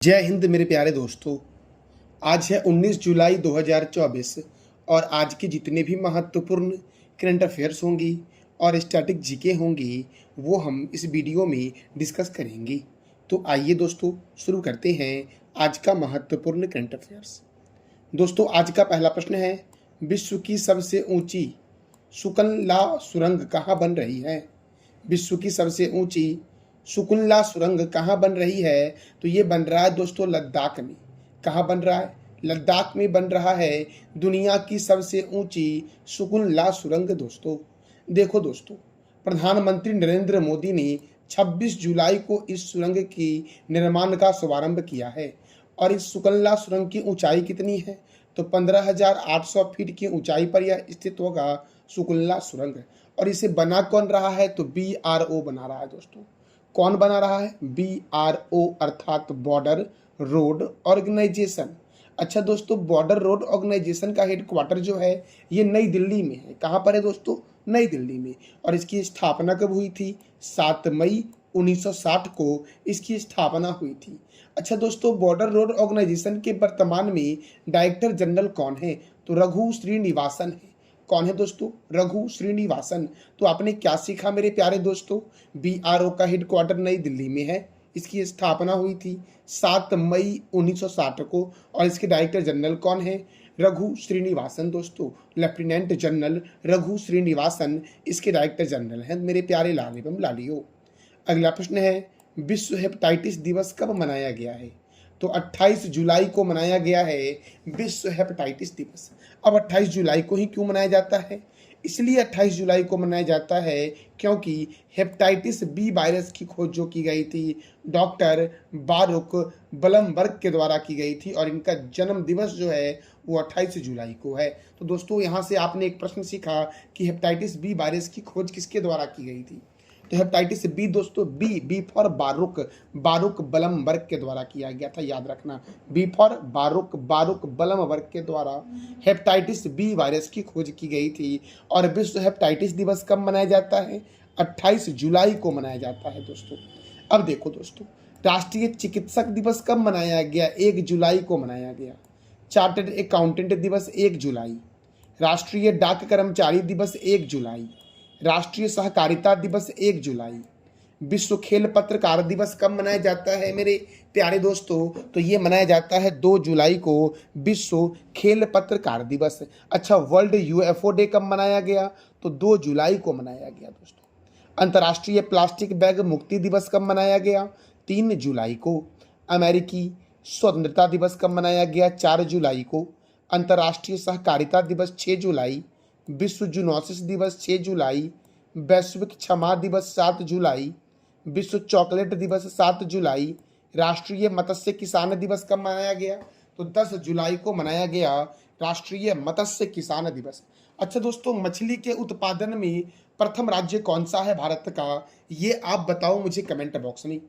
जय हिंद मेरे प्यारे दोस्तों। आज है 19 जुलाई 2024 और आज के जितने भी महत्वपूर्ण करंट अफेयर्स होंगी और स्टैटिक जीके होंगी वो हम इस वीडियो में डिस्कस करेंगे। तो आइए दोस्तों शुरू करते हैं आज का महत्वपूर्ण करंट अफेयर्स। दोस्तों आज का पहला प्रश्न है, विश्व की सबसे ऊंची सुकनला सुरंग कहाँ बन रही है? विश्व की सबसे ऊंची सुकुनला सुरंग कहाँ बन रही है? तो ये बन रहा है दोस्तों लद्दाख में। कहाँ बन रहा है? लद्दाख में बन रहा है दुनिया की सबसे ऊंची सुकुनला सुरंग। दोस्तों देखो दोस्तों, प्रधानमंत्री नरेंद्र मोदी ने 26 जुलाई को इस सुरंग की निर्माण का शुभारंभ किया है। और इस सुकुनला सुरंग की ऊंचाई कितनी है? तो 15,800 फीट की ऊंचाई पर यह स्थित होगा सुकुनला सुरंग। और इसे बना कौन रहा है? तो BRO बना रहा है। दोस्तों कौन बना रहा है? BRO अर्थात बॉर्डर रोड ऑर्गेनाइजेशन। अच्छा दोस्तों, बॉर्डर रोड ऑर्गेनाइजेशन का हेडक्वार्टर जो है ये नई दिल्ली में है। कहाँ पर है दोस्तों? नई दिल्ली में। और इसकी स्थापना कब हुई थी? 7 मई 1960 को इसकी स्थापना हुई थी। अच्छा दोस्तों, बॉर्डर रोड ऑर्गेनाइजेशन के वर्तमान में डायरेक्टर जनरल कौन है? तो रघु श्रीनिवासन है। कौन है दोस्तों? रघु श्रीनिवासन। तो आपने क्या सीखा मेरे प्यारे दोस्तों? BRO का हेडक्वार्टर नई दिल्ली में है। इसकी स्थापना हुई थी 7 मई 1960 को। और इसके डायरेक्टर जनरल कौन है? रघु श्रीनिवासन। दोस्तों लेफ्टिनेंट जनरल रघु श्रीनिवासन इसके डायरेक्टर जनरल हैं मेरे प्यारे लाल एवं लालियो। अगला प्रश्न है, विश्व हेपेटाइटिस दिवस कब मनाया गया है? तो 28 जुलाई को मनाया गया है विश्व हेपेटाइटिस दिवस। अब 28 जुलाई को ही क्यों मनाया जाता है? इसलिए 28 जुलाई को मनाया जाता है क्योंकि हेपेटाइटिस बी वायरस की खोज जो की गई थी डॉक्टर बारुक बलमबर्ग के द्वारा की गई थी। और इनका जन्म दिवस जो है वो 28 जुलाई को है। तो दोस्तों यहाँ से आपने एक प्रश्न सीखा कि हेपेटाइटिस बी वायरस की खोज किसके द्वारा की गई थी? तो हेपेटाइटिस बी दोस्तों बी फॉर बारुक बलमबर्ग के द्वारा किया गया था, याद रखना। बी फॉर बारुक बलमबर्ग के द्वारा हेपेटाइटिस बी वायरस की खोज की गई थी। और विश्व हेपेटाइटिस दिवस कब मनाया जाता है? 28 जुलाई को मनाया जाता है दोस्तों। अब देखो दोस्तों, राष्ट्रीय चिकित्सक दिवस कब मनाया गया? 1 जुलाई को मनाया गया। चार्टर्ड अकाउंटेंट दिवस 1 जुलाई। राष्ट्रीय डाक कर्मचारी दिवस 1 जुलाई। राष्ट्रीय सहकारिता दिवस 1 जुलाई। विश्व खेल पत्रकार दिवस कब मनाया जाता है मेरे प्यारे दोस्तों? तो ये मनाया जाता है 2 जुलाई को विश्व खेल पत्रकार दिवस। अच्छा, वर्ल्ड UFO डे कब मनाया गया? तो 2 जुलाई को मनाया गया दोस्तों। अंतर्राष्ट्रीय प्लास्टिक बैग मुक्ति दिवस कब मनाया गया? 3 जुलाई को। अमेरिकी स्वतंत्रता दिवस कब मनाया गया? 4 जुलाई को। अंतर्राष्ट्रीय सहकारिता दिवस 6 जुलाई। विश्व जूनोसिस दिवस 6 जुलाई। वैश्विक क्षमा दिवस 7 जुलाई। विश्व चॉकलेट दिवस 7 जुलाई। राष्ट्रीय मत्स्य किसान दिवस कब मनाया गया? तो 10 जुलाई को मनाया गया राष्ट्रीय मत्स्य किसान दिवस। अच्छा दोस्तों, मछली के उत्पादन में प्रथम राज्य कौन सा है भारत का? ये आप बताओ मुझे कमेंट बॉक्स में।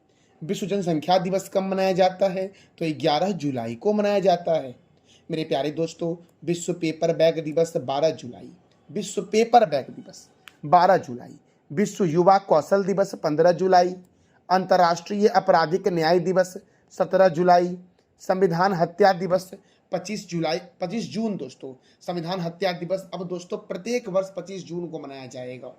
विश्व जनसंख्या दिवस कब मनाया जाता है? तो 11 जुलाई को मनाया जाता है मेरे प्यारे दोस्तों। विश्व पेपर बैग दिवस 12 जुलाई। विश्व पेपर बैग दिवस 12 जुलाई। विश्व युवा कौशल दिवस 15 जुलाई। अंतर्राष्ट्रीय आपराधिक न्याय दिवस 17 जुलाई। संविधान हत्या दिवस 25 जून दोस्तों। संविधान हत्या दिवस अब दोस्तों प्रत्येक वर्ष 25 जून को मनाया जाएगा।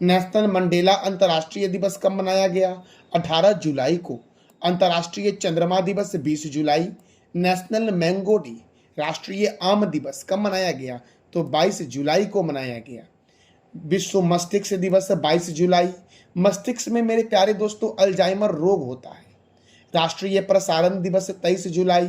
नेशनल मंडेला अंतर्राष्ट्रीय दिवस कब मनाया गया? 18 जुलाई को। अंतर्राष्ट्रीय चंद्रमा दिवस 20 जुलाई। नेशनल मैंगो डे राष्ट्रीय आम दिवस कब मनाया गया? तो 22 जुलाई को मनाया गया। विश्व मस्तिष्क दिवस 22 जुलाई। मस्तिष्क में मेरे प्यारे दोस्तों अल्जाइमर रोग होता है। राष्ट्रीय प्रसारण दिवस 23 जुलाई।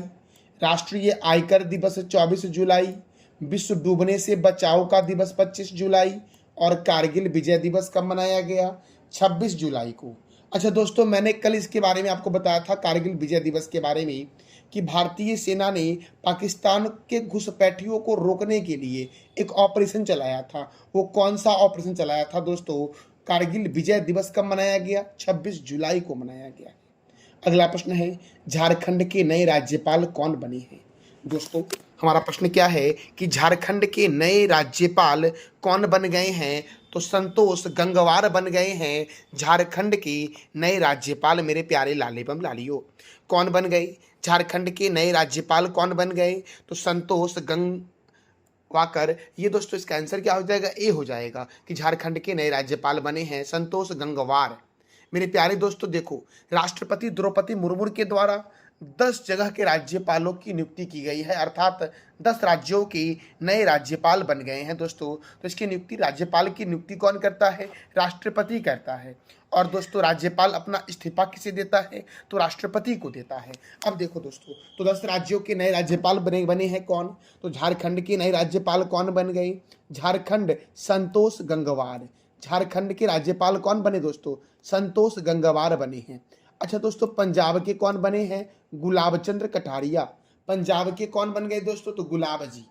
राष्ट्रीय आयकर दिवस 24 जुलाई। विश्व डूबने से बचाव का दिवस 25 जुलाई। और कारगिल विजय दिवस कब मनाया गया? 26 जुलाई को। अच्छा दोस्तों, मैंने कल इसके बारे में आपको बताया था कारगिल विजय दिवस के बारे में कि भारतीय सेना ने पाकिस्तान के घुसपैठियों को रोकने के लिए एक ऑपरेशन चलाया था। वो कौन सा ऑपरेशन चलाया था दोस्तों? कारगिल विजय दिवस कब मनाया गया? 26 जुलाई को मनाया गया। अगला प्रश्न है, झारखंड के नए राज्यपाल कौन बने हैं? दोस्तों हमारा प्रश्न क्या है कि झारखंड के नए राज्यपाल कौन बन गए हैं? तो संतोष गंगवार बन गए हैं झारखंड के नए राज्यपाल मेरे प्यारे लाल एवं लालियो। कौन बन गए? झारखंड के नए राज्यपाल कौन बन गए? तो संतोष गंगवाकर। ये दोस्तों इसका आंसर क्या हो जाएगा? ए हो जाएगा कि झारखंड के नए राज्यपाल बने हैं संतोष गंगवार। मेरे प्यारे दोस्तों देखो, राष्ट्रपति द्रौपदी मुर्मू के द्वारा 10 जगह के राज्यपालों की नियुक्ति की गई है, अर्थात 10 राज्यों के नए राज्यपाल बन गए हैं दोस्तों। तो इसकी नियुक्ति, राज्यपाल की नियुक्ति कौन करता है? राष्ट्रपति करता है। और दोस्तों राज्यपाल अपना इस्तीफा किसे देता है? तो राष्ट्रपति को देता है। अब देखो दोस्तों, तो 10 राज्यों के नए राज्यपाल बने हैं कौन? तो झारखंड के नए राज्यपाल कौन बन गए? झारखंड, संतोष गंगवार। झारखंड के राज्यपाल कौन बने दोस्तों? संतोष गंगवार बने हैं। अच्छा दोस्तों, पंजाब के कौन बने हैं? गुलाब चंद्र कटारिया। पंजाब के कौन बन गए दोस्तों? तो गुलाब जी।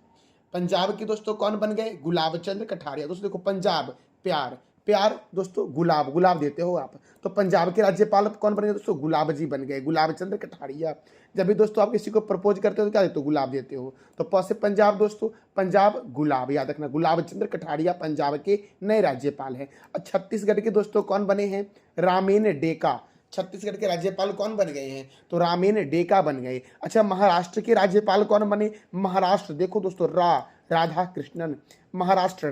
पंजाब के दोस्तों कौन बन गए? गुलाब चंद्र कटारिया। दोस्तों देखो, पंजाब प्यार, प्यार दोस्तों गुलाब, गुलाब देते हो आप, तो पंजाब के राज्यपाल कौन बन गए दोस्तों? गुलाब जी बन गए, गुलाब चंद्र कटारिया। जब भी दोस्तों आप किसी को प्रपोज करते हो तो क्या देते हो? गुलाब देते हो। तो प से पंजाब दोस्तों, पंजाब गुलाब, याद रखना, गुलाब चंद्र कटारिया पंजाब के नए राज्यपाल हैं। और छत्तीसगढ़ के दोस्तों कौन बने हैं? रामेन डेका। छत्तीसगढ़ के राज्यपाल कौन बन गए हैं? तो रामेन डेका बन गए। अच्छा, महाराष्ट्र के राज्यपाल कौन बने? महाराष्ट्र देखो दोस्तों, राधा कृष्णन। महाराष्ट्र,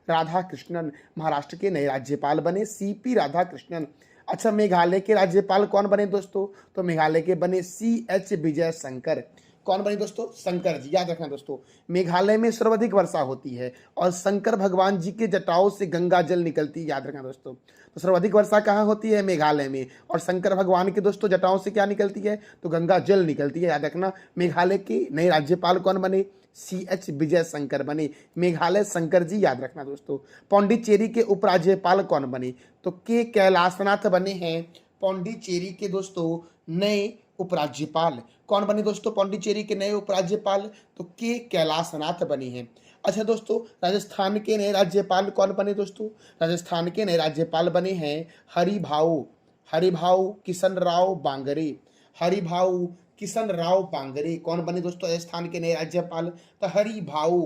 राधा कृष्णन महाराष्ट्र के नए राज्यपाल बने, सीपी राधा कृष्णन। अच्छा, मेघालय के राज्यपाल कौन बने दोस्तों? तो मेघालय के बने CH विजय शंकर। कौन बने दोस्तों? शंकर जी। याद रखना दोस्तों, मेघालय में सर्वाधिक वर्षा होती है और शंकर भगवान जी के जटाओं से गंगा जल निकलती है। याद रखना दोस्तों, तो सर्वाधिक वर्षा कहाँ होती है? मेघालय में। और शंकर भगवान के दोस्तों जटाओं से क्या निकलती है? तो गंगा जल निकलती है। याद रखना, मेघालय के नए राज्यपाल कौन बने? CH विजय शंकर बने, मेघालय शंकर जी। याद रखना दोस्तों, पौंडीचेरी के उपराज्यपाल कौन बने? तो के कैलाशनाथ बने हैं पौंडीचेरी के दोस्तों नए उपराज्यपाल। कौन बने दोस्तों पौंडीचेरी के नए उपराज्यपाल? तो के कैलाशनाथ बने हैं। अच्छा दोस्तों, राजस्थान के नए राज्यपाल कौन बने दोस्तों? राजस्थान के नए राज्यपाल बने हैं हरिभाऊ किशन राव बांगरे। हरिभाऊ किशन राव बांगरे कौन बने दोस्तों राजस्थान के नए राज्यपाल? तो हरिभाऊ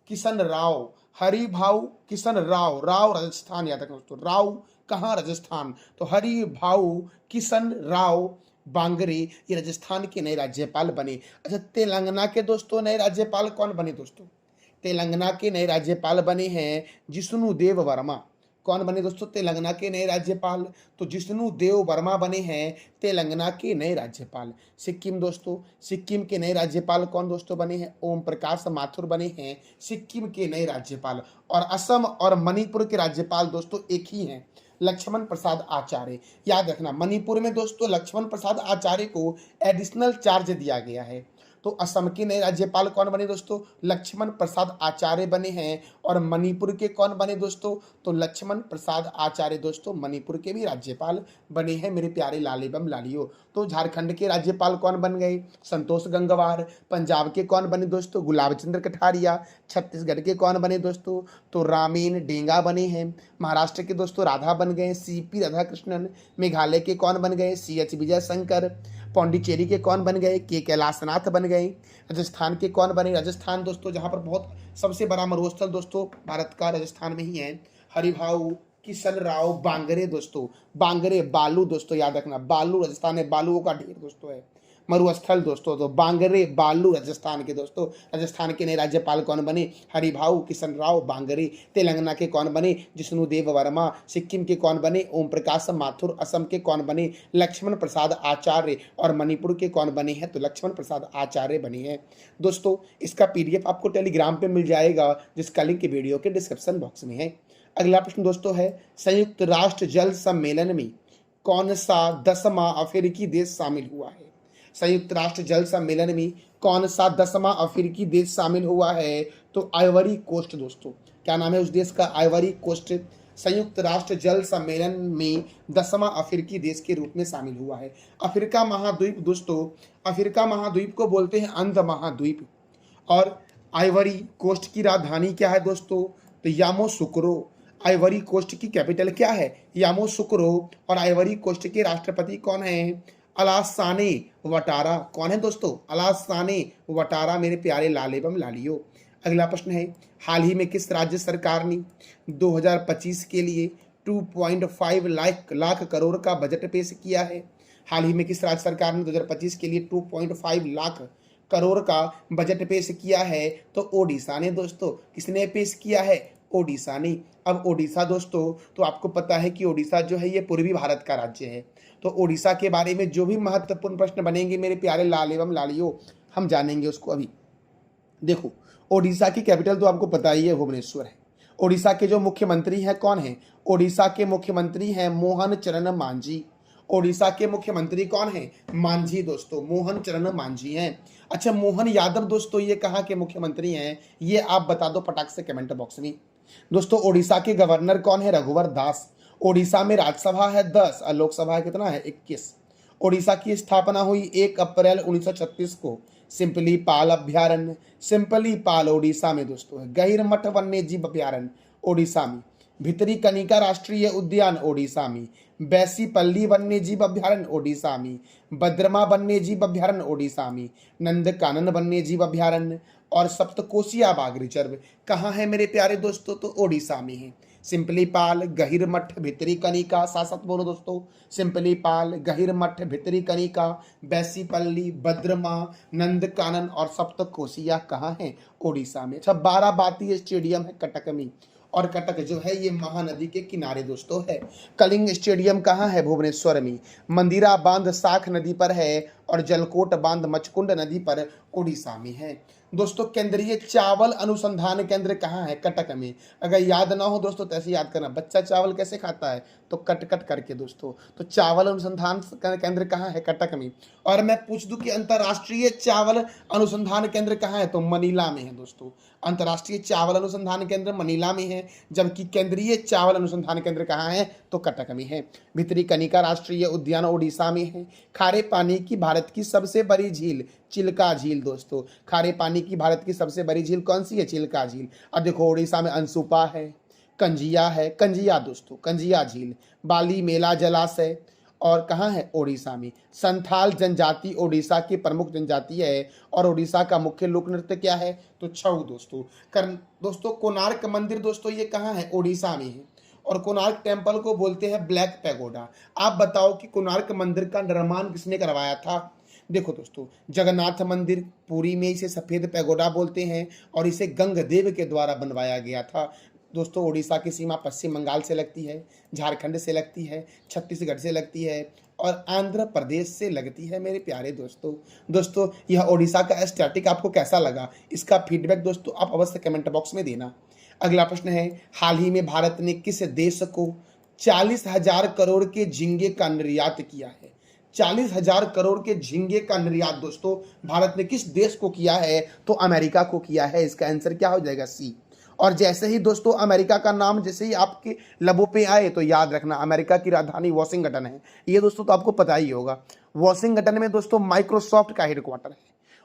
किशन राव, राव राजस्थान। याद रखना दोस्तों, राव कहाँ? राजस्थान। तो हरिभाऊ किशन राव बांगरे ये राजस्थान के नए राज्यपाल बने। अच्छा, तेलंगाना के दोस्तों नए राज्यपाल कौन बने दोस्तों? तेलंगाना के नए राज्यपाल बने हैं जिष्णु देव वर्मा। कौन बने दोस्तों तेलंगाना के नए राज्यपाल? तो जिष्णु देव वर्मा बने हैं तेलंगाना के नए राज्यपाल। सिक्किम दोस्तों, सिक्किम के नए राज्यपाल कौन दोस्तों बने हैं? ओम प्रकाश माथुर बने हैं सिक्किम के नए राज्यपाल। और असम और मणिपुर के राज्यपाल दोस्तों एक ही हैं, लक्ष्मण प्रसाद आचार्य। याद रखना, मणिपुर में दोस्तों लक्ष्मण प्रसाद आचार्य को एडिशनल चार्ज दिया गया है। तो असम के नए राज्यपाल कौन बने दोस्तों? लक्ष्मण प्रसाद आचार्य बने हैं। और मणिपुर के कौन बने दोस्तों? तो लक्ष्मण प्रसाद आचार्य दोस्तों मणिपुर के भी राज्यपाल बने हैं मेरे प्यारे लाले बम लालियो। तो झारखंड के राज्यपाल कौन बन गए? संतोष गंगवार। पंजाब के कौन बने दोस्तों? गुलाब चंद्र कटारिया। छत्तीसगढ़ के कौन बने दोस्तों? तो रामेन डेंगा बने हैं। महाराष्ट्र के दोस्तों राधा बन गए, CP राधा कृष्णन। मेघालय के कौन बन गए? CH विजय शंकर। पौंडीचेरी के कौन बन गए? के कैलाशनाथ बन गए। राजस्थान के कौन बने? राजस्थान दोस्तों जहां पर बहुत सबसे बड़ा मरुस्थल दोस्तों भारत का राजस्थान में ही है, हरिभाऊ किशन राव बांगरे दोस्तों। बांगरे बालू दोस्तों, याद रखना, बालू राजस्थान में बालुओं का ढेर दोस्तों है, मरुस्थल दोस्तों। तो बांगरे बालू राजस्थान के दोस्तों। राजस्थान के नए राज्यपाल कौन बने? हरिभाऊ किशन राव बांगरे। तेलंगाना के कौन बने? जिष्णु देव वर्मा। सिक्किम के कौन बने? ओम प्रकाश माथुर। असम के कौन बने? लक्ष्मण प्रसाद आचार्य। और मणिपुर के कौन बने हैं? तो लक्ष्मण प्रसाद आचार्य बने हैं दोस्तों। इसका PDF आपको टेलीग्राम पे मिल जाएगा, जिसका लिंक वीडियो के डिस्क्रिप्शन बॉक्स में है। अगला प्रश्न दोस्तों है, संयुक्त राष्ट्र जल सम्मेलन में कौन सा 10वां अफ्रीकी देश शामिल हुआ है? संयुक्त राष्ट्र जल सम्मेलन में कौन सा 10वां अफ्रीकी देश शामिल हुआ है? तो आइवरी कोस्ट दोस्तों। क्या नाम है उस देश का? आइवरी कोस्ट संयुक्त राष्ट्र जल सम्मेलन में 10वां अफ्रीकी देश के रूप में शामिल हुआ है। अफ्रीका महाद्वीप दोस्तों, अफ्रीका महाद्वीप को बोलते हैं अंध महाद्वीप। और आइवरी कोस्ट की राजधानी क्या है दोस्तों? तो यामोसुकरो। आइवरी कोस्ट की कैपिटल क्या है? यामोसुकरो। और आइवरी कोस्ट के राष्ट्रपति कौन है? अलासाने वटारा। कौन है दोस्तों? अलासाने वटारा मेरे प्यारे लाले बम लालियो। अगला प्रश्न है, हाल ही में किस राज्य सरकार ने 2025 के लिए 2.5 लाख करोड़ का बजट पेश किया है? हाल ही में किस राज्य सरकार ने 2025 के लिए 2.5 लाख करोड़ का बजट पेश किया है? तो ओडिशा ने दोस्तों। किसने पेश किया है? ओडिशा ने। अब ओडिशा दोस्तों, तो आपको पता है कि ओडिशा जो है ये पूर्वी भारत का राज्य है। तो ओडिशा के बारे में जो भी महत्वपूर्ण प्रश्न बनेंगे मेरे प्यारे लाल एवं लालियों, हम जानेंगे उसको अभी। देखो, ओडिशा की कैपिटल तो आपको पता ही है, भुवनेश्वर है। ओडिशा के जो मुख्यमंत्री हैं कौन है? ओडिशा के मुख्यमंत्री हैं मोहन चरण मांझी। ओडिशा के मुख्यमंत्री कौन है? मांझी दोस्तों, मोहन चरण मांझी हैं। अच्छा, मोहन यादव दोस्तों ये कहाँ के मुख्यमंत्री हैं? ये आप बता दो फटाक से कमेंट बॉक्स में। दोस्तों, ओडिशा के गवर्नर कौन है? रघुवर दास। ओडिशा में राज्यसभा है 10 और लोकसभा है कितना है? 21। ओडिशा की स्थापना हुई 1 अप्रैल 1936 को। सिंपली पाल अभ्यारण्य, सिंपली पाल ओडिशा में दोस्तों है। गहिरमठ वन्य जीव अभ्यारण्य ओडिशा में। भितरी कनिका राष्ट्रीय उद्यान ओडिशा में। बैसीपल्ली वन्य जीव अभ्यारण्य ओडिशा में। बद्रमा वन्य जीव अभ्यारण्य ओडिशा में। नंदकानन वन्य जीव अभ्यारण्य और सप्तकोशिया बाघ रिजर्व कहाँ है मेरे प्यारे दोस्तों? तो ओडिशा में है। सिंपली पाल, गहिरमठ, भितरी कनिका, साथ साथ बोलो दोस्तों। सिंपली पाल, गहिरमठ, भितरी कनिका, बैसीपल्ली, बद्रमा, नंदकानन और सप्तकोशिया कहाँ है? ओडिशा में। अच्छा, बाराबाती स्टेडियम है कटक में, और कटक जो है ये महानदी के किनारे दोस्तों है। कलिंग स्टेडियम कहाँ है? भुवनेश्वर में। मंदिरा बांध साख नदी पर है और जलकोट बांध मचकुंड नदी पर ओडिशा में है। दोस्तों, केंद्रीय चावल अनुसंधान केंद्र कहाँ है? कटक में। अगर याद ना हो दोस्तों तो ऐसे याद करना, बच्चा चावल कैसे खाता है? तो कट कट करके दोस्तों। तो चावल अनुसंधान केंद्र कहाँ है? कटक में। और मैं पूछ दूं कि अंतर्राष्ट्रीय चावल अनुसंधान केंद्र कहाँ है? तो मनीला में है दोस्तों। अंतर्राष्ट्रीय चावल अनुसंधान केंद्र मनीला में है, जबकि केंद्रीय चावल अनुसंधान केंद्र कहाँ है? तो कटक में है। भितरी कनिका राष्ट्रीय उद्यान ओडिशा में है। खारे पानी की भारत की सबसे बड़ी झील चिल्का झील दोस्तों। खारे पानी की भारत की सबसे बड़ी झील कौन सी है? चिल्का झील। अब देखो, ओडिशा में अंसुपा है, कंजिया है, कंजिया दोस्तों, कंजिया झील, बाली मेला जलाशय और कहाँ है? ओडिशा में। संथाल जनजाति ओडिशा की प्रमुख जनजाति है और ओडिशा का मुख्य लोक नृत्य क्या है? तो छऊ दोस्तों। दोस्तों, कोणार्क मंदिर दोस्तों ये कहाँ है? ओडिशा में है। और कोणार्क टेम्पल को बोलते हैं ब्लैक पैगोडा। आप बताओ कि कोणार्क मंदिर का निर्माण किसने करवाया था? देखो दोस्तों, जगन्नाथ मंदिर पुरी में इसे सफेद पैगोडा बोलते हैं और इसे गंगदेव के द्वारा बनवाया गया था। दोस्तों, ओडिशा की सीमा पश्चिम बंगाल से लगती है, झारखंड से लगती है, छत्तीसगढ़ से लगती है और आंध्र प्रदेश से लगती है मेरे प्यारे दोस्तों, यह ओडिशा का स्टैटिक आपको कैसा लगा? इसका फीडबैक दोस्तों आप अवश्य कमेंट बॉक्स में देना। अगला प्रश्न है, हाल ही में भारत ने किस देश को 40,000 करोड़ के झींगे का निर्यात किया है? 40,000 करोड़ के झींगे का निर्यात दोस्तों भारत ने किस देश को किया है? तो अमेरिका को किया है। इसका आंसर क्या हो जाएगा? सी। और जैसे ही दोस्तों अमेरिका का नाम जैसे ही आपके लबों पे आए तो याद रखना अमेरिका की राजधानी वॉशिंगटन है। ये दोस्तों तो आपको पता ही होगा। वॉशिंगटन में दोस्तों माइक्रोसॉफ्ट का हेडक्वार्टर है।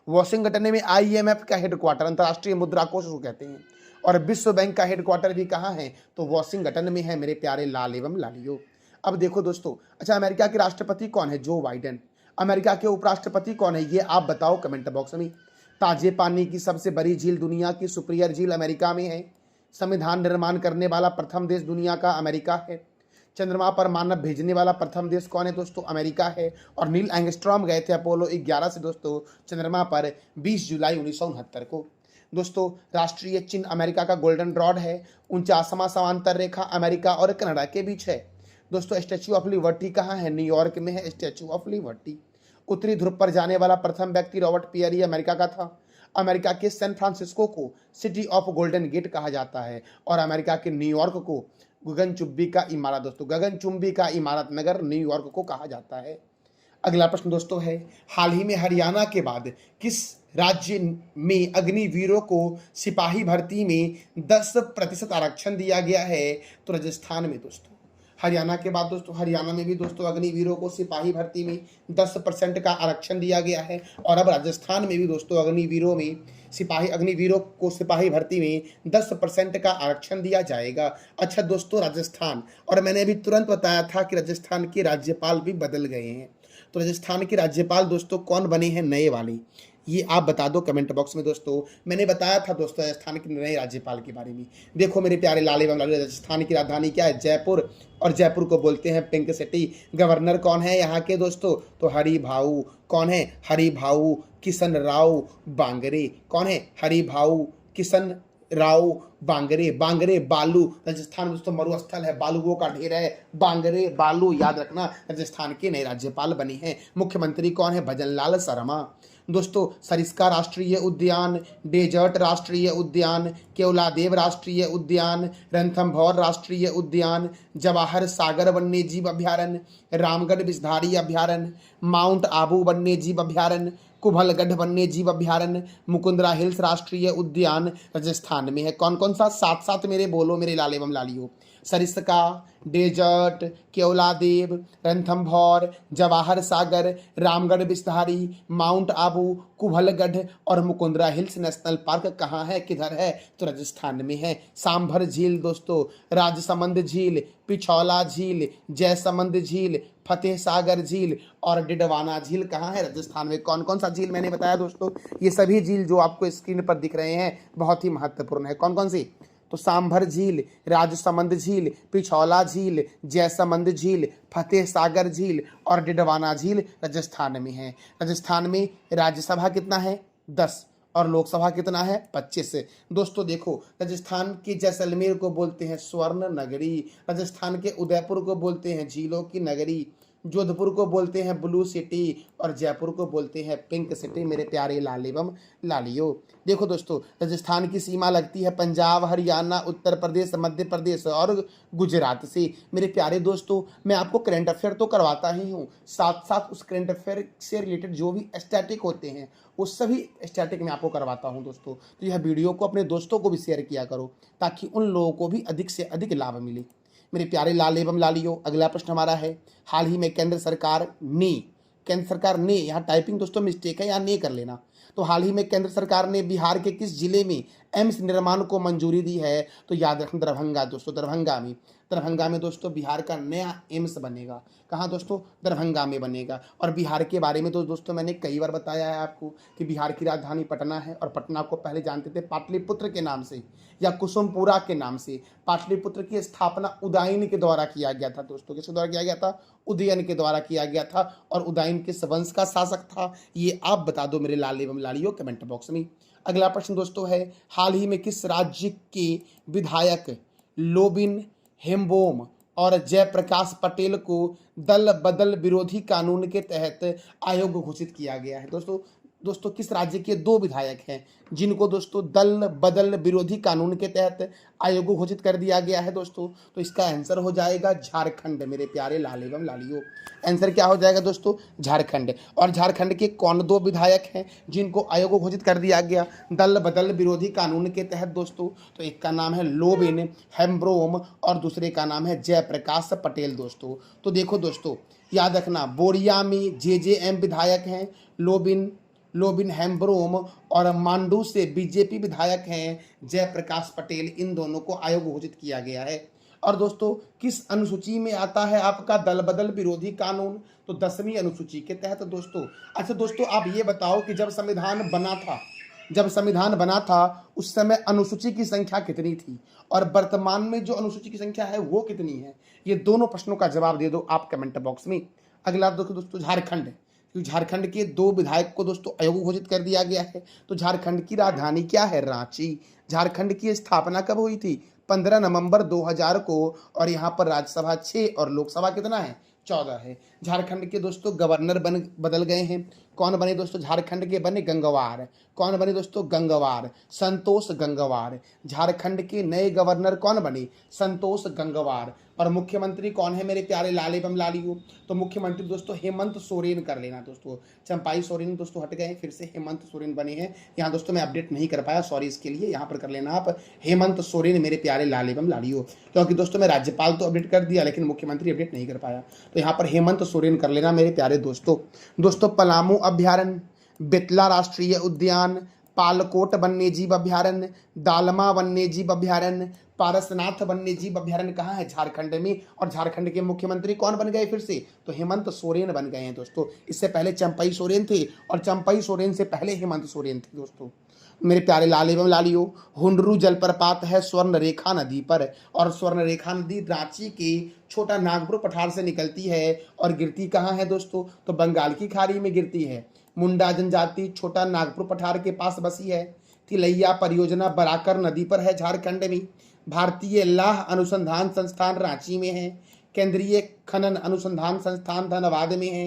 वॉशिंगटन में IMF का हेडक्वार्टर, अंतर्राष्ट्रीय मुद्रा कोष को कहते हैं। और विश्व बैंक का हेडक्वार्टर भी कहाँ है? तो वॉशिंगटन में है मेरे प्यारे लाल एवं लालियों। अब देखो दोस्तों, अच्छा, अमेरिका के राष्ट्रपति कौन है? Joe Biden. अमेरिका के उपराष्ट्रपति कौन है? ये आप बताओ कमेंट बॉक्स में। ताजे पानी की सबसे बड़ी झील दुनिया की सुपीरियर झील अमेरिका में है। संविधान निर्माण करने वाला प्रथम देश दुनिया का अमेरिका है। चंद्रमा पर मानव भेजने वाला प्रथम देश कौन है? दोस्तों अमेरिका है। और नील एंगस्ट्रॉम गए थे अपोलो 11 से दोस्तों चंद्रमा पर 20 जुलाई 1969 को। दोस्तों, राष्ट्रीय चिन्ह अमेरिका का गोल्डन रॉड है। 49वां समांतर रेखा अमेरिका और कनाडा के बीच है। दोस्तों, स्टैच्यू ऑफ लिबर्टी कहाँ है? न्यूयॉर्क में है स्टैच्यू ऑफ लिबर्टी। उत्तरी ध्रुव पर जाने वाला प्रथम व्यक्ति रॉबर्ट पियरी अमेरिका का था। अमेरिका के सैन फ्रांसिस्को को सिटी ऑफ गोल्डन गेट कहा जाता है और अमेरिका के न्यूयॉर्क को गगनचुंबी का इमारत दोस्तों, गगनचुंबी का इमारत नगर न्यूयॉर्क को कहा जाता है। अगला प्रश्न दोस्तों है, हाल ही में हरियाणा के बाद किस राज्य में अग्निवीरों को सिपाही भर्ती में 10% आरक्षण दिया गया है? तो राजस्थान में दोस्तों। हरियाणा के बाद दोस्तों हरियाणा में भी दोस्तों अग्निवीरों को सिपाही भर्ती में 10% का आरक्षण दिया गया है। और अब राजस्थान में भी दोस्तों अग्निवीरों को सिपाही भर्ती में 10% का आरक्षण दिया जाएगा। अच्छा दोस्तों, राजस्थान, और मैंने अभी तुरंत बताया था कि राजस्थान के राज्यपाल भी बदल गए हैं। तो राजस्थान के राज्यपाल दोस्तों कौन बने हैं? नए वाले ये आप बता दो कमेंट बॉक्स में दोस्तों। मैंने बताया था दोस्तों राजस्थान के नए राज्यपाल के बारे में। देखो मेरे प्यारे लाल एवं लाडले, राजस्थान की राजधानी क्या है? जयपुर, और जयपुर को बोलते हैं पिंक सिटी। गवर्नर कौन है यहाँ के दोस्तों? तो हरिभाऊ। कौन है? हरिभाऊ किशन राव बांगरे। कौन है? हरिभाऊ किशन राव बांगरे। बांगरे बालू, राजस्थान में दोस्तों मरुस्थल है, बालुओं का ढेर है। बांगरे बालू याद रखना, राजस्थान के नए राज्यपाल बने हैं। मुख्यमंत्री कौन है? भजनलाल शर्मा। दोस्तों सरिस्का राष्ट्रीय उद्यान, डेजर्ट राष्ट्रीय उद्यान, केवलादेव राष्ट्रीय उद्यान, रणथंभौर राष्ट्रीय उद्यान, जवाहर सागर वन्यजीव अभ्यारण्य, रामगढ़ विषधारी अभ्यारण्य, माउंट आबू वन्यजीव अभ्यारण्य, कुभलगढ़ वन्यजीव अभ्यारण्य, मुकुंदरा हिल्स राष्ट्रीय उद्यान राजस्थान में है। कौन कौन सा? साथ साथ मेरे बोलो मेरे लाल एवं लालियो। सरिस्का, डेजर्ट, केवलादेव, रणथंभौर, जवाहर सागर, रामगढ़ विषधारी, माउंट आबू, कुभलगढ़ और मुकुंदरा हिल्स नेशनल पार्क कहाँ है, किधर है? तो राजस्थान में है। सांभर झील दोस्तों, राजसमंद झील, पिछौला झील, जयसमंद झील, फतेह सागर झील और डिडवाना झील कहाँ है? राजस्थान में। कौन कौन सा झील मैंने बताया दोस्तों? ये सभी झील जो आपको स्क्रीन पर दिख रहे हैं बहुत ही महत्वपूर्ण है। कौन कौन सी? तो सांभर झील, राजसमंद झील, पिछौला झील, जयसमंद झील, फतेह सागर झील और डिडवाना झील राजस्थान में है। राजस्थान में राज्यसभा कितना है? 10 और लोकसभा कितना है? 25। दोस्तों देखो, राजस्थान के जैसलमेर को बोलते हैं स्वर्ण नगरी, राजस्थान के उदयपुर को बोलते हैं झीलों की नगरी, जोधपुर को बोलते हैं ब्लू सिटी और जयपुर को बोलते हैं पिंक सिटी मेरे प्यारे लाल एवं लालियो। देखो दोस्तों, राजस्थान की सीमा लगती है पंजाब, हरियाणा, उत्तर प्रदेश, मध्य प्रदेश और गुजरात से। मेरे प्यारे दोस्तों, मैं आपको करंट अफेयर तो करवाता ही हूँ, साथ साथ उस करंट अफेयर से रिलेटेड जो भी स्टैटिक होते हैं उस सभी स्टैटिक मैं आपको करवाता हूँ दोस्तों। तो यह वीडियो को अपने दोस्तों को भी शेयर किया करो ताकि उन लोगों को भी अधिक से अधिक लाभ मिले। मेरे प्यारे लाल एवं लालियो, अगला प्रश्न हमारा है, हाल ही में केंद्र सरकार ने यहाँ टाइपिंग दोस्तों मिस्टेक है, यहाँ ने कर लेना। तो हाल ही में केंद्र सरकार ने बिहार के किस जिले में एम्स निर्माण को मंजूरी दी है? तो याद रखना दरभंगा दोस्तों, दरभंगा में दोस्तों बिहार का नया एम्स बनेगा। कहाँ दोस्तों? दरभंगा में बनेगा। और बिहार के बारे में तो दोस्तों मैंने कई बार बताया है आपको कि बिहार की राजधानी पटना है और पटना को पहले जानते थे पाटलिपुत्र के नाम से या कुसुमपुरा के नाम से। पाटलिपुत्र की स्थापना उदयन के द्वारा किया गया था दोस्तों। किसके द्वारा किया गया था? उदयन के द्वारा किया गया था और उदयन किस वंश का शासक था? ये आप बता दो मेरे लाल एवं लालियो कमेंट बॉक्स में। अगला प्रश्न दोस्तों है, हाल ही में किस राज्य के विधायक लोबिन हेम्बोम और जयप्रकाश पटेल को दल बदल विरोधी कानून के तहत आयोग घोषित किया गया है? दोस्तों किस राज्य के 2 विधायक हैं जिनको दोस्तों दल बदल विरोधी कानून के तहत आयोग घोषित कर दिया गया है दोस्तों? तो इसका आंसर हो जाएगा झारखंड मेरे प्यारे लाल एवं लालियो। आंसर क्या हो जाएगा दोस्तों? झारखंड। और झारखंड के कौन 2 विधायक हैं जिनको आयोग घोषित कर दिया गया दल बदल विरोधी कानून के तहत दोस्तों? तो एक का नाम है लोबिन हेम्ब्रोम और दूसरे का नाम है जयप्रकाश पटेल दोस्तों। तो देखो दोस्तों, याद रखना, बोरिया में जेजेएम विधायक हैं लोबिन हेम्ब्रोम और मांडू से बीजेपी विधायक हैं जयप्रकाश पटेल। इन दोनों को आयोग घोषित किया गया है। और दोस्तों किस अनुसूची में आता है आपका दल बदल विरोधी कानून? तो 10वीं अनुसूची के तहत दोस्तों। अच्छा दोस्तों, आप ये बताओ कि जब संविधान बना था उस समय अनुसूची की संख्या कितनी थी और वर्तमान में जो अनुसूची की संख्या है वो कितनी है? ये दोनों प्रश्नों का जवाब दे दो आप कमेंट बॉक्स में। अगला दोस्तों झारखंड, क्योंकि झारखंड के 2 विधायक को दोस्तों आयोग घोषित कर दिया गया है। तो झारखंड की राजधानी क्या है? रांची। झारखंड की स्थापना कब हुई थी? 15 नवंबर 2000 को। और यहाँ पर राज्यसभा 6 और लोकसभा कितना है? 14 है। झारखंड के दोस्तों गवर्नर बदल गए हैं। कौन बने दोस्तों? झारखंड के बने गंगवार। कौन बने दोस्तों? गंगवार, संतोष गंगवार। झारखंड के नए गवर्नर कौन बने? संतोष गंगवार। और मुख्यमंत्री कौन है मेरे प्यारे लाल एवं लालियो? तो मुख्यमंत्री दोस्तों हेमंत सोरेन कर लेना दोस्तों। चंपाई सोरेन दोस्तों हट गए, फिर से हेमंत सोरेन बने हैं। यहाँ दोस्तों मैं अपडेट नहीं कर पाया, सॉरी इसके लिए। यहाँ पर कर लेना आप हेमंत सोरेन मेरे प्यारे लाल एवं लालियो, क्योंकि दोस्तों मैं राज्यपाल तो अपडेट कर दिया लेकिन मुख्यमंत्री अपडेट नहीं कर पाया। तो यहाँ पर हेमंत सोरेन कर लेना मेरे प्यारे दोस्तों। पलामू अभ्यारण्य, बेतला राष्ट्रीय उद्यान, पालकोट वन्यजीव अभ्यारण्य, दालमा वन्यजीव अभ्यारण्य, पारसनाथ वन्यजीव अभ्यारण्य कहाँ है? झारखंड में। और झारखंड के मुख्यमंत्री कौन बन गए फिर से? तो हेमंत सोरेन बन गए हैं दोस्तों। इससे पहले चंपई सोरेन थे और चंपई सोरेन से पहले हेमंत सोरेन थे दोस्तों। मेरे प्यारे लाल एवं लालियों, हुंडरू जलप्रपात है स्वर्ण रेखा नदी पर, और स्वर्ण रेखा नदी रांची के छोटा नागपुर पठार से निकलती है और गिरती कहाँ है दोस्तों? तो बंगाल की खाड़ी में गिरती है। मुंडा जनजाति छोटा नागपुर पठार के पास बसी है। तिलैया परियोजना बराकर नदी पर है झारखंड में। भारतीय लाह अनुसंधान संस्थान रांची में है। केंद्रीय खनन अनुसंधान संस्थान धनबाद में है।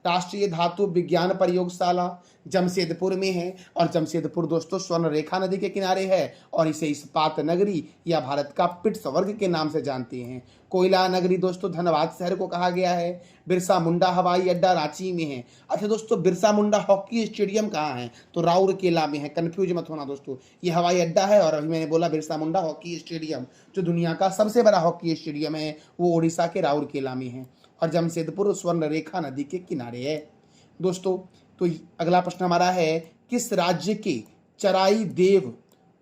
राष्ट्रीय धातु विज्ञान प्रयोगशाला जमशेदपुर में है, और जमशेदपुर दोस्तों स्वर्ण रेखा नदी के किनारे है और इसे इस्पात नगरी या भारत का पिट्सबर्ग के नाम से जानते हैं। कोयला नगरी दोस्तों धनबाद शहर को कहा गया है। बिरसा मुंडा हवाई अड्डा रांची में है। अच्छा दोस्तों, बिरसा मुंडा हॉकी स्टेडियम कहाँ है? तो राउरकेला में है। कंफ्यूज मत होना दोस्तों, ये हवाई अड्डा है और अभी मैंने बोला बिरसा मुंडा हॉकी स्टेडियम, जो दुनिया का सबसे बड़ा हॉकी स्टेडियम है, वो उड़ीसा के राउरकेला में है और जमशेदपुर स्वर्ण रेखा नदी के किनारे है दोस्तों। तो अगला प्रश्न हमारा है, किस राज्य के चराई देव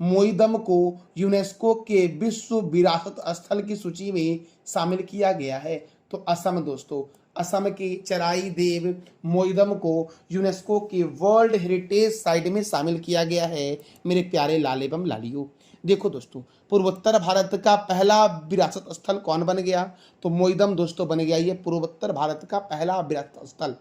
मोइदम को यूनेस्को के विश्व विरासत स्थल की सूची में शामिल किया गया है? तो असम दोस्तों, असम के चराई देव मोइदम को यूनेस्को के वर्ल्ड हेरिटेज साइट में शामिल किया गया है। मेरे प्यारे लाल एवं लालियों, देखो दोस्तों, पूर्वोत्तर भारत का पहला विरासत स्थल कौन बन गया? तो मोइदम दोस्तों बन गया ये पूर्वोत्तर भारत का पहला विरासत स्थल।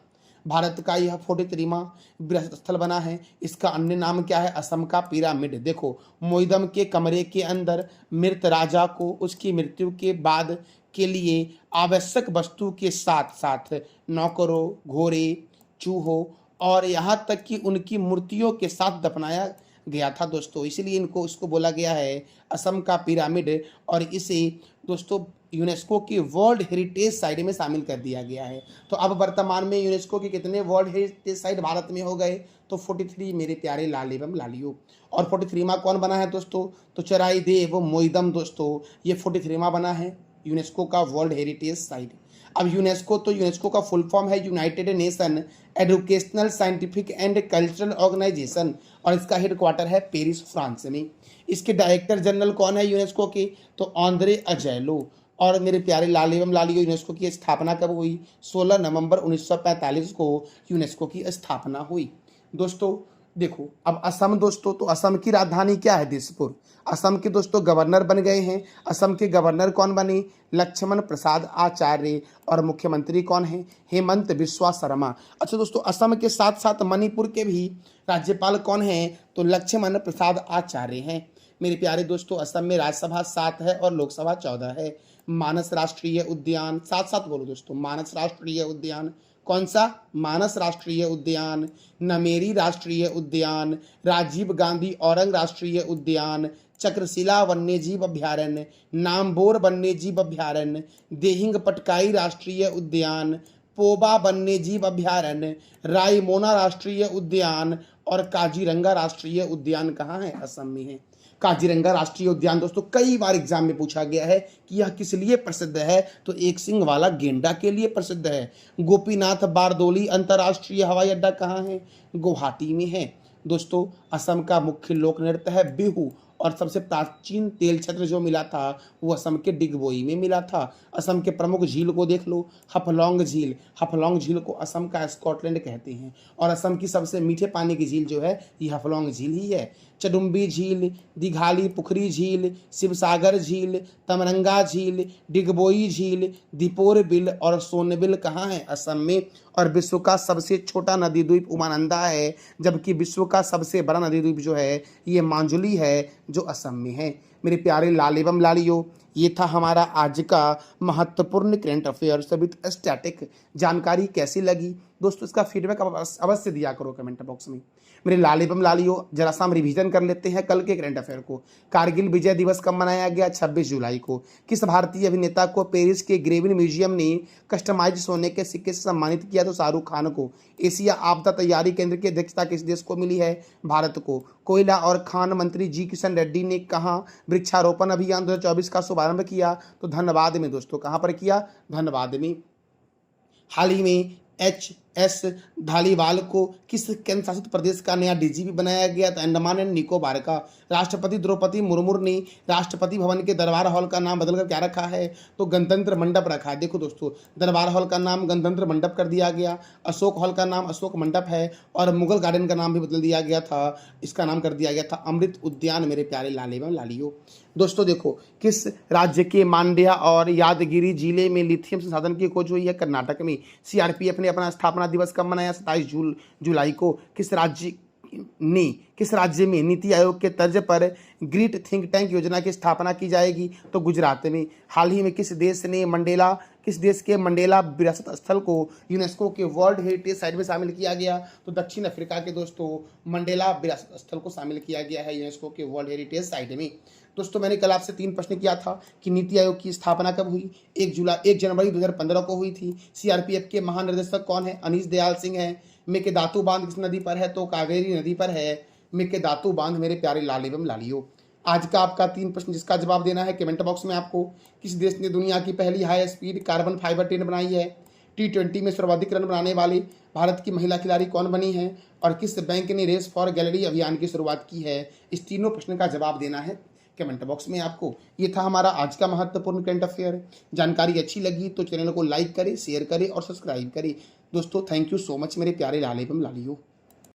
भारत का यह 43वां विरासत स्थल बना है। इसका अन्य नाम क्या है? असम का पिरामिड। देखो, मोइदम के कमरे के अंदर मृत राजा को उसकी मृत्यु के बाद के लिए आवश्यक वस्तु के साथ साथ नौकरों, घोड़े, चूहों और यहाँ तक कि उनकी मूर्तियों के साथ दफनाया गया था दोस्तों। इसलिए इसको बोला गया है असम का पिरामिड, और इसे दोस्तों यूनेस्को की वर्ल्ड हेरिटेज साइट में शामिल कर दिया गया है। तो अब वर्तमान में यूनेस्को के कितने वर्ल्ड हेरिटेज साइट भारत में हो गए? तो 43 मेरे प्यारे लाल एवं लालियों। और 43वां कौन बना है दोस्तों? तो चराई देव मोइदम दोस्तों, ये 43वां बना है यूनेस्को का वर्ल्ड हेरिटेज साइट। अब यूनेस्को का फुल फॉर्म है United Nation Educational Scientific and Cultural Organisation, और इसका हेडक्वार्टर है पेरिस फ्रांस में। इसके डायरेक्टर जनरल कौन है यूनेस्को के? तो आंद्रे अजैलो। और मेरे प्यारे लाल एवं लालियों, यूनेस्को की स्थापना कब हुई? 16 नवंबर 1945 को यूनेस्को की स्थापना हुई दोस्तों। देखो अब असम दोस्तों, तो असम की राजधानी क्या है? दिसपुर। असम के दोस्तों गवर्नर बन गए हैं। असम के गवर्नर कौन बने? लक्ष्मण प्रसाद आचार्य। और मुख्यमंत्री कौन है? हेमंत बिस्वा शर्मा। अच्छा दोस्तों, असम के साथ साथ मणिपुर के भी राज्यपाल कौन हैं? तो लक्ष्मण प्रसाद आचार्य हैं। मेरे प्यारे दोस्तों, असम में राज्यसभा 7 है और लोकसभा 14 है। मानस राष्ट्रीय उद्यान, साथ साथ बोलो दोस्तों, मानस राष्ट्रीय उद्यान। कौन सा? मानस राष्ट्रीय उद्यान, नमेरी राष्ट्रीय उद्यान, राजीव गांधी औरंग राष्ट्रीय उद्यान, चक्रशिला वन्यजीव अभ्यारण्य, नामबोर वन्यजीव अभ्यारण्य, देहिंग पटकाई राष्ट्रीय उद्यान, पोबा वन्यजीव अभ्यारण्य, रायमोना राष्ट्रीय उद्यान और काजीरंगा राष्ट्रीय उद्यान कहाँ है? असम में है। काजीरंगा राष्ट्रीय उद्यान दोस्तों कई बार एग्जाम में पूछा गया है कि यह किस लिए प्रसिद्ध है? तो एक सिंग वाला गेंडा के लिए प्रसिद्ध है। गोपीनाथ बारदोली अंतर्राष्ट्रीय हवाई अड्डा कहाँ है? गुवाहाटी में है दोस्तों। असम का मुख्य लोक नृत्य है बिहू, और सबसे प्राचीन तेल छत्र जो मिला था वो असम के डिगबोई में मिला था। असम के प्रमुख झील को देख लो, हफलौंग झील। हफलौंग झील को असम का स्कॉटलैंड कहते हैं, और असम की सबसे मीठे पानी की झील जो है ये हफलौंग झील ही है। चडुम्बी झील, दिघाली पुखरी झील, शिवसागर झील, तमरंगा झील, डिगबोई झील, दीपोर बिल और सोनबिल कहाँ है? असम में। और विश्व का सबसे छोटा नदी द्वीप उमानंदा है, जबकि विश्व का सबसे बड़ा नदी द्वीप जो है ये मांजुली है, जो असम में है। मेरे प्यारे लाल एवं लालियों, ये था हमारा आज का महत्वपूर्ण करंट अफेयर्स विद स्टैटिक। जानकारी कैसी लगी दोस्तों? इसका फीडबैक अवश्य दिया करो कमेंट बॉक्स में। मेरे लाल एवं लालियों, जरा सा हम रिवीजन कर लेते हैं कल के करंट अफेयर को। कारगिल विजय दिवस कब मनाया गया? 26 जुलाई को। किस भारतीय अभिनेता को पेरिस के ग्रेविन म्यूजियम ने कस्टमाइज सोने के सिक्के से सम्मानित किया? तो शाहरुख खान को। एशिया आपदा तैयारी केंद्र की अध्यक्षता किस देश को मिली है? भारत को। कोयला और खान मंत्री जी किशन रेड्डी ने कहाँ वृक्षारोपण अभियान 2024 का शुभारंभ किया? तो धनबाद में दोस्तों। कहाँ पर किया? धनबाद में। हाल ही में एस धालीवाल को किस केंद्र शासित प्रदेश का नया डीजीपी बनाया गया? तो अंडमान एंड निकोबार का। राष्ट्रपति द्रौपदी मुर्मू ने राष्ट्रपति भवन के दरबार हॉल का नाम बदलकर क्या रखा है? तो गणतंत्र मंडप रखा है। देखो दोस्तों, दरबार हॉल का नाम गणतंत्र मंडप कर दिया गया, अशोक हॉल का नाम अशोक मंडप है, और मुगल गार्डन का नाम भी बदल दिया गया था, इसका नाम कर दिया गया था अमृत उद्यान, मेरे प्यारे लाले एवं लालियों। दोस्तों देखो, किस राज्य के मांड्या और यादगिरी जिले में लिथियम संसाधन की खोज हुई है? कर्नाटक में। सीआरपीएफ ने अपना स्थापना दिवस कब मनाया? 27 जुलाई को। किस राज्य में नीति आयोग के तर्ज पर ग्रेट थिंक टैंक योजना की स्थापना की जाएगी? तो गुजरात में। हाल ही में किस देश के मंडेला विरासत स्थल को यूनेस्को के वर्ल्ड हेरिटेज साइट में शामिल किया गया? तो दक्षिण अफ्रीका के दोस्तों मंडेला विरासत स्थल को शामिल किया गया है यूनेस्को के वर्ल्ड हेरिटेज साइट में। दोस्तों मैंने कल आपसे 3 प्रश्न किया था कि नीति आयोग की स्थापना कब हुई? 1 जनवरी 2015 को हुई थी। सीआरपीएफ के महानिदेशक कौन है? अनीश दयाल सिंह है। मेकेदातु बांध किस नदी पर है? तो कावेरी नदी पर है मेकेदातु बांध, मेरे प्यारे लाल एवं लालियों। आज का आपका 3 प्रश्न जिसका जवाब देना है कमेंट बॉक्स में आपको। किस देश ने दुनिया की पहली high speed carbon fibre train बनाई है? T20 में सर्वाधिक रन बनाने वाली भारत की महिला खिलाड़ी कौन बनी है? और किस बैंक ने रेस फॉर गैलरी अभियान की शुरुआत की है? इस तीनों प्रश्न का जवाब देना है कमेंट बॉक्स में आपको। ये था हमारा आज का महत्वपूर्ण करंट अफेयर। जानकारी अच्छी लगी तो चैनल को लाइक करें, शेयर करें और सब्सक्राइब करें। दोस्तों थैंक यू सो मच मेरे प्यारे लाल एवं लालियों।